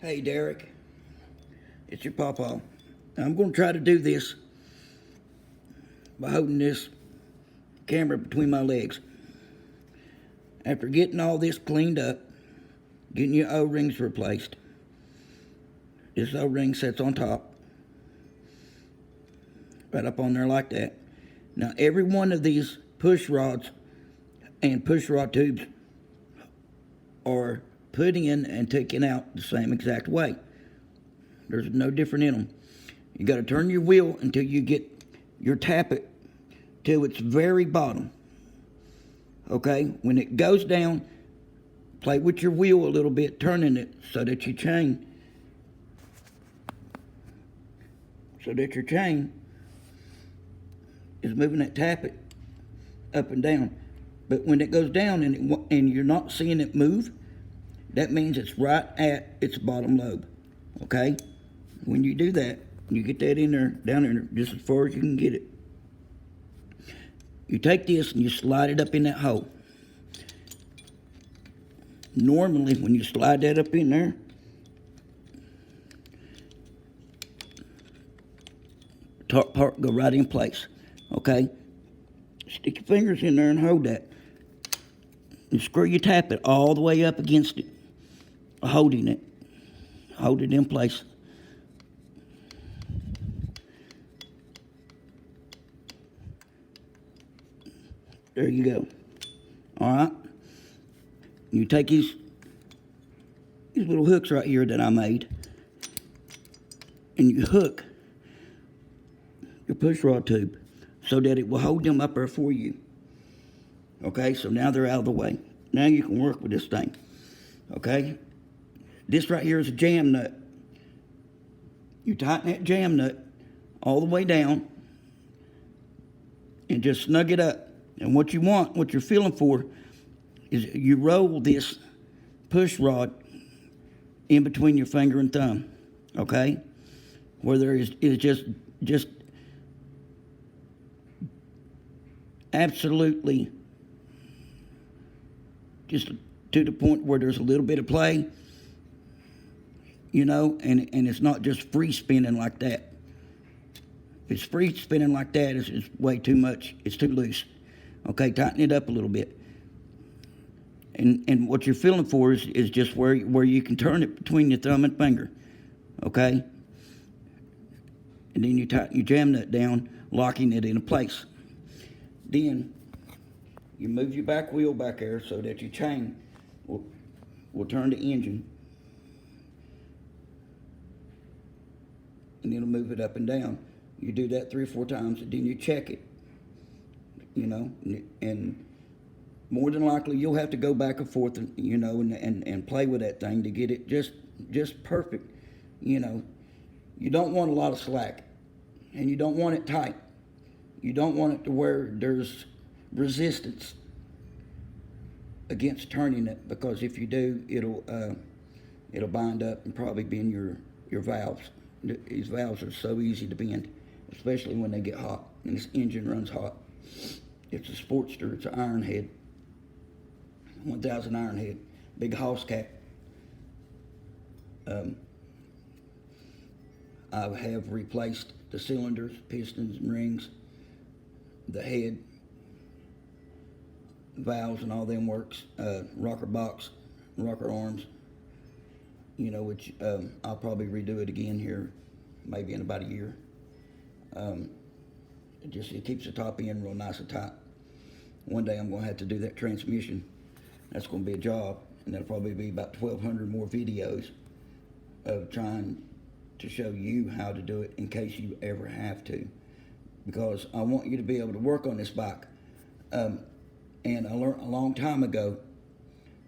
Hey Derek, it's your pawpaw. I'm going to try to do this by holding this camera between my legs. After getting all this cleaned up, getting your O-rings replaced, this O-ring sits on top, right up on there like that. Now every one of these push rods and push rod tubes are put in and taken out the same exact way. There's no different in them. You got to turn your wheel until you get your tapit to its very bottom. Okay? When it goes down, play with your wheel a little bit, turning it so that your chain is moving that tapit up and down. But when it goes down and you're not seeing it move, that means it's right at its bottom lobe. Okay? When you do that, you get that in there, down there, just as far as you can get it. You take this and you slide it up in that hole. Normally, when you slide that up in there, top part go right in place. Okay? Stick your fingers in there and hold that. And screw your tapit all the way up against it, holding it. Hold it in place. There you go. All right. You take these little hooks right here that I made, and you hook your push rod tube so that it will hold them up there for you. Okay, so now they're out of the way. Now you can work with this thing. Okay, this right here is a jam nut. You tighten that jam nut all the way down and just snug it up. And what you're feeling for, is you roll this push rod in between your finger and thumb, okay? Where there is just absolutely just to the point where there's a little bit of play, and it's not just free spinning like that. If it's free spinning like that, it's way too much. It's too loose. Okay, tighten it up a little bit. And what you're feeling for is just where you can turn it between your thumb and finger. Okay? And then you tighten your jam nut down, locking it into place. Then you move your back wheel back there so that your chain will turn the engine. And it'll move it up and down. You do that 3 or 4 times, and then you check it. And more than likely you'll have to go back and forth and play with that thing to get it just perfect. You don't want a lot of slack, and you don't want it tight. You don't want it to where there's resistance against turning it, because if you do, it'll bind up and probably bend your valves. These valves are so easy to bend, especially when they get hot, and this engine runs hot. It's a Sportster. It's an ironhead, 1000 ironhead, big house cat. I have replaced the cylinders, pistons, and rings, the head, valves, and all them works. Rocker box, rocker arms. Which I'll probably redo it again here, maybe in about a year. It keeps the top end real nice and tight. One day I'm going to have to do that transmission. That's going to be a job, and that'll probably be about 1,200 more videos of trying to show you how to do it in case you ever have to. Because I want you to be able to work on this bike. And I learned a long time ago,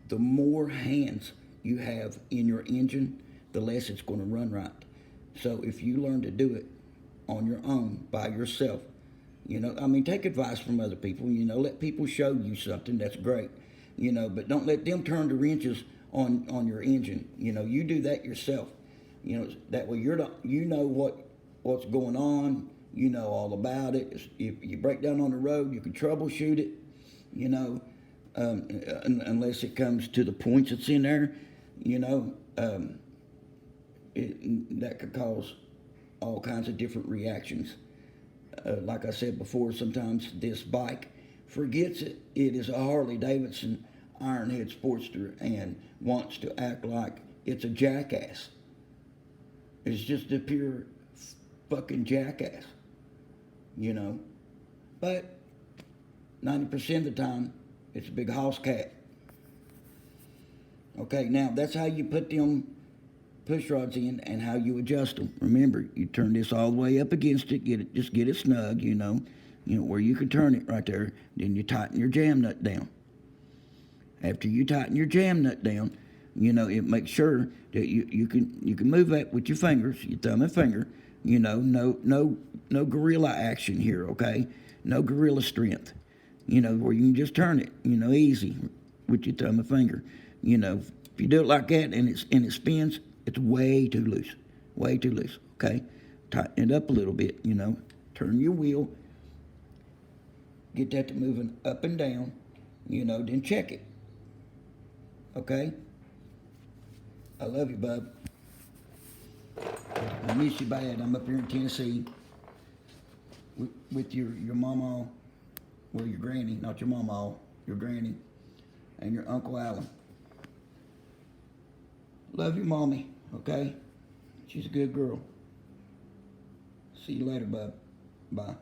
the more hands you have in your engine, the less it's going to run right. So if you learn to do it on your own, by yourself, take advice from other people, let people show you something, that's great, but don't let them turn the wrenches on your engine. You do that yourself. That way what's going on, all about it. If you break down on the road, you can troubleshoot it, unless it comes to the points that's in there, that could cause all kinds of different reactions. Like I said before, sometimes this bike forgets it is a Harley Davidson ironhead sportster and wants to act like it's a jackass. It's just a pure fucking jackass, you know. But 90% of the time, it's a big house cat. Okay, now that's how you put them push rods in and how you adjust them. Remember, you turn this all the way up against it, just get it snug, you know where you can turn it right there. Then you tighten your jam nut down. After you tighten your jam nut down, it makes sure that you can move that with your fingers, your thumb and finger. No gorilla action here, okay? No gorilla strength. Where you can just turn it, easy with your thumb and finger. If you do it like that and it spins, it's way too loose, okay? Tighten it up a little bit, turn your wheel, get that to moving up and down, then check it, okay? I love you, bub. I miss you bad. I'm up here in Tennessee with your mama, well, your granny, not your mama, your granny, and your Uncle Alan. Love your mommy, okay? She's a good girl. See you later, bub. Bye.